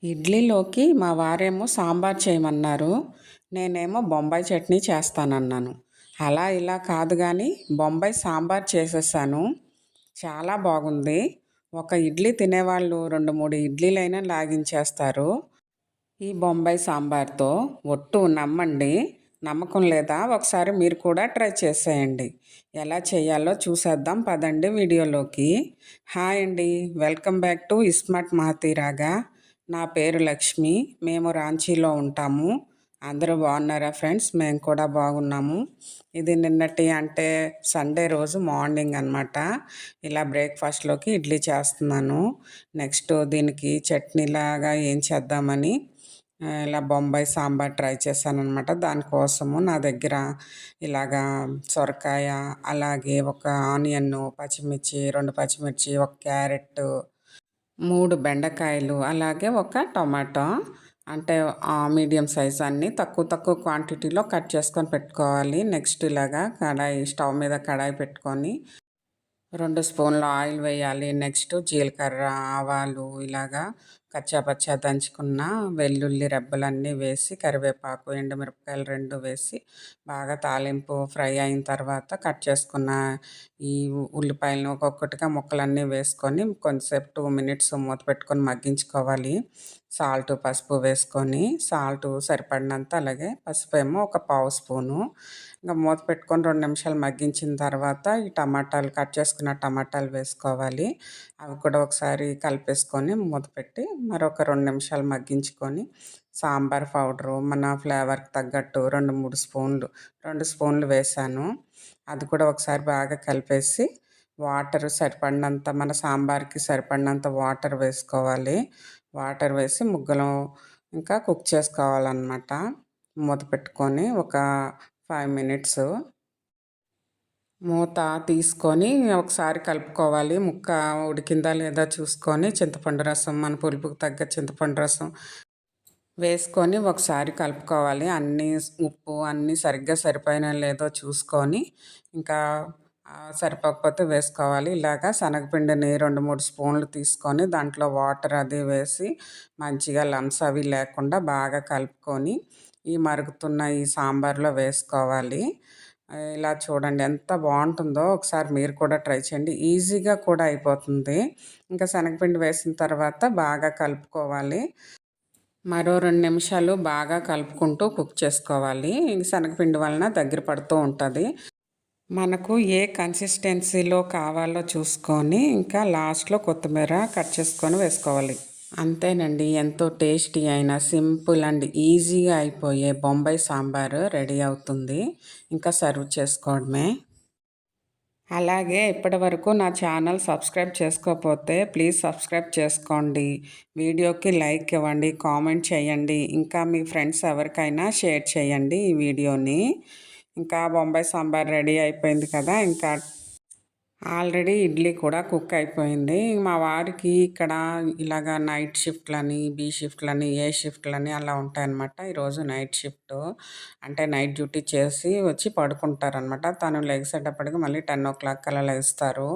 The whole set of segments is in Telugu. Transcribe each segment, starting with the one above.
ఇడ్లీలోకి మా వారేమో సాంబార్ చేయమన్నారు. నేనేమో బొంబాయి చట్నీ చేస్తానన్నాను. అలా ఇలా కాదు కానీ బొంబాయి సాంబార్ చేసేసాను. చాలా బాగుంది. ఒక ఇడ్లీ తినేవాళ్ళు 2, 3 ఇడ్లీలైనా లాగించేస్తారు. ఈ బొంబాయి సాంబార్తో ఒట్టు నమ్మండి. నమ్మకం లేదా? ఒకసారి మీరు కూడా ట్రై చేసేయండి. ఎలా చేయాలో చూసేద్దాం పదండి వీడియోలోకి. హాయ్ అండి, వెల్కమ్ బ్యాక్ టు ఇస్మార్ట్ మహతీరాగా. నా పేరు లక్ష్మి. మేము రాంచీలో ఉంటాము. అందరూ బాగున్నారా ఫ్రెండ్స్? మేము కూడా బాగున్నాము. ఇది నిన్నటి అంటే సండే రోజు మార్నింగ్ అనమాట. ఇలా బ్రేక్ఫాస్ట్లోకి ఇడ్లీ చేస్తున్నాను. నెక్స్ట్ దీనికి చట్నీలాగా ఏం చేద్దామని ఇలా బొంబాయి సాంబార్ ట్రై చేశాను అనమాట. దానికోసము నా దగ్గర ఇలాగా సొరకాయ, అలాగే ఒక ఆనియన్, పచ్చిమిర్చి, 2 పచ్చిమిర్చి, ఒక క్యారెట్, 3 బెండకాయలు, అలాగే ఒక టొమాటో, అంటే మీడియం సైజ్ అన్నీ తక్కువ తక్కువ క్వాంటిటీలో కట్ చేసుకొని పెట్టుకోవాలి. నెక్స్ట్ ఇలాగా స్టవ్ మీద కడాయి పెట్టుకొని 2 స్పూన్ల ఆయిల్ వేయాలి. నెక్స్ట్ జీలకర్ర, ఆవాలు, ఇలాగా కచ్చాపచ్చా దంచుకున్న వెల్లుల్లి రెబ్బలన్నీ వేసి, కరివేపాకు, ఎండుమిరపకాయలు 2 వేసి బాగా తాలింపు ఫ్రై అయిన తర్వాత కట్ చేసుకున్న ఈ ఉల్లిపాయలను ఒక్కొక్కటిగా ముక్కలన్నీ వేసుకొని కొంతసేపు 2 మినిట్స్ మూత పెట్టుకొని మగ్గించుకోవాలి. సాల్ట్, పసుపు వేసుకొని, సాల్ట్ సరిపడినంత, అలాగే పసుపు ఏమో ఒక పావు స్పూను. ఇంకా మూత పెట్టుకొని 2 నిమిషాలు మగ్గించిన తర్వాత ఈ టమాటాలు, కట్ చేసుకున్న టమాటాలు వేసుకోవాలి. అవి కూడా ఒకసారి కలిపేసుకొని మూత పెట్టి మరొక 2 నిమిషాలు మగ్గించుకొని, సాంబార్ పౌడరు మన ఫ్లేవర్కి తగ్గట్టు 2, 3 స్పూన్లు 2 స్పూన్లు వేసాను. అది కూడా ఒకసారి బాగా కలిపేసి వాటర్ సరిపడినంత, మన సాంబార్కి సరిపడినంత వాటర్ వేసుకోవాలి. వాటర్ వేసి ముగ్గలో ఇంకా కుక్ చేసుకోవాలన్నమాట. మూత పెట్టుకొని ఒక 5 మినిట్స్ మూత తీసుకొని ఒకసారి కలుపుకోవాలి. ముక్క ఉడికిందా లేదా చూసుకొని చింతపండు రసం, మన పులుపుకి తగ్గ చింతపండు రసం వేసుకొని ఒకసారి కలుపుకోవాలి. ఉప్పు అన్నీ సరిగ్గా సరిపోయినా లేదో చూసుకొని ఇంకా సరిపోకపోతే వేసుకోవాలి. ఇలాగా శనగపిండిని 2, 3 స్పూన్లు తీసుకొని దాంట్లో వాటర్ అది వేసి మంచిగా లంప్స్ అవి లేకుండా బాగా కలుపుకొని ఈ మరుగుతున్న ఈ సాంబార్లో వేసుకోవాలి. ఇలా చూడండి ఎంత బాగుంటుందో. ఒకసారి మీరు కూడా ట్రై చేయండి. ఈజీగా కూడా అయిపోతుంది. ఇంకా శనగపిండి వేసిన తర్వాత బాగా కలుపుకోవాలి. మరో 2 నిమిషాలు బాగా కలుపుకుంటూ కుక్ చేసుకోవాలి. శనగపిండి వలన దగ్గర పడుతూ ఉంటుంది. మనకు ఏ కన్సిస్టెన్సీలో కావాలో చూసుకొని ఇంకా లాస్ట్లో కొత్తిమీర కట్ చేసుకొని వేసుకోవాలి. అంతేనండి, ఎంతో టేస్టీ అయిన సింపుల్ అండ్ ఈజీగా అయిపోయే బొంబాయి సాంబారు రెడీ అవుతుంది. ఇంకా సర్వ్ చేసుకోవడమే. అలాగే ఇప్పటివరకు నా ఛానల్ సబ్స్క్రైబ్ చేసుకోకపోతే ప్లీజ్ సబ్స్క్రైబ్ చేసుకోండి. వీడియోకి లైక్ ఇవ్వండి, కామెంట్ చేయండి, ఇంకా మీ ఫ్రెండ్స్ ఎవరికైనా షేర్ చేయండి ఈ వీడియోని. ఇంకా బొంబాయి సాంబార్ రెడీ అయిపోయింది కదా. ఇంకా ఆల్రెడీ ఇడ్లీ కూడా కుక్ అయిపోయింది. మా వారికి ఇక్కడ ఇలాగ నైట్ షిఫ్ట్లని, బి షిఫ్ట్లని, ఏ షిఫ్ట్లని అలా ఉంటాయన్నమాట. ఈరోజు నైట్ షిఫ్ట్, అంటే నైట్ డ్యూటీ చేసి వచ్చి పడుకుంటారనమాట. తను లెగిసేటప్పటికి మళ్ళీ 10 o'clock అలా లెగుస్తారు.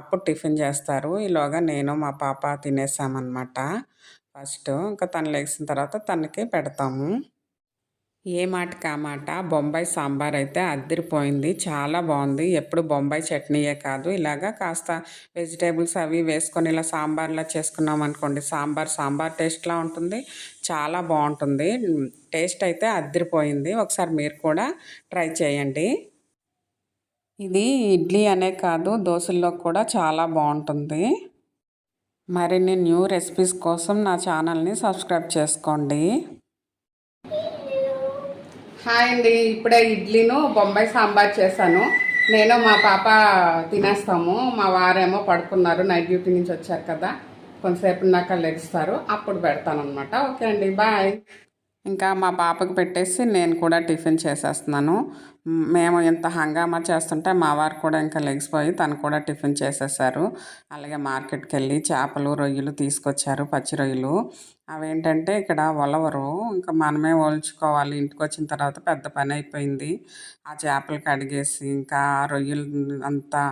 అప్పుడు టిఫిన్ చేస్తారు. ఈలోగా నేను మా పాప తినేసామన్నమాట ఫస్ట్. ఇంకా తను లెగిసిన తర్వాత తనకి పెడతాము. ఏ మాటకి ఆ మాట బొంబాయి సాంబార్ అయితే అదిరిపోయింది. చాలా బాగుంది. ఎప్పుడు బొంబాయి చట్నీయే కాదు, ఇలాగా కాస్త వెజిటేబుల్స్ అవి వేసుకొని ఇలా సాంబార్లా చేసుకున్నాం అనుకోండి, సాంబార్ టేస్ట్లా ఉంటుంది. చాలా బాగుంటుంది. టేస్ట్ అయితే అదిరిపోయింది. ఒకసారి మీరు కూడా ట్రై చేయండి. ఇది ఇడ్లీ అనే కాదు, దోశల్లో కూడా చాలా బాగుంటుంది. మరిన్ని న్యూ రెసిపీస్ కోసం నా ఛానల్ని సబ్స్క్రైబ్ చేసుకోండి. హాయ్ అండి, ఇప్పుడే ఇడ్లీను బొంబాయి సాంబార్ చేశాను. నేను మా పాప తినేస్తాము. మా వారేమో పడుకున్నారు, నైట్ డ్యూటీ నుంచి వచ్చారు కదా. కొంతసేపు ఉన్నాక లెగుస్తారు, అప్పుడు పెడతానమాట. ఓకే అండి, బాయ్. ఇంకా మా పాపకు పెట్టేసి నేను కూడా టిఫిన్ చేసేస్తున్నాను. మేము ఇంత హంగామా చేస్తుంటే మా వారు కూడా ఇంకా లెగిసిపోయి తను కూడా టిఫిన్ చేసేసారు. అలాగే మార్కెట్కి వెళ్ళి చేపలు రొయ్యలు తీసుకొచ్చారు, పచ్చి రొయ్యలు. అవేంటంటే ఇక్కడ ఒలవరు, ఇంకా మనమే ఒలుచుకోవాలి. ఇంటికి వచ్చిన తర్వాత పెద్ద పని అయిపోయింది. ఆ చేపలు కడిగేసి ఇంకా ఆ రొయ్యలు అంతా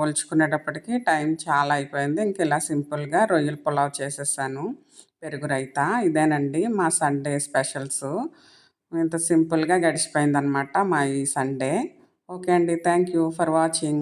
ఒలుచుకునేటప్పటికి టైం చాలా అయిపోయింది. ఇంక ఇలా సింపుల్గా రొయ్యల పులావ్ చేసేసాను, పెరుగు రైతా. ఇదేనండి మా సండే స్పెషల్స్. ఇంత సింపుల్గా గడిచిపోయిందనమాట మా ఈ సండే. ఓకే అండి, థ్యాంక్ యూ ఫర్ వాచింగ్.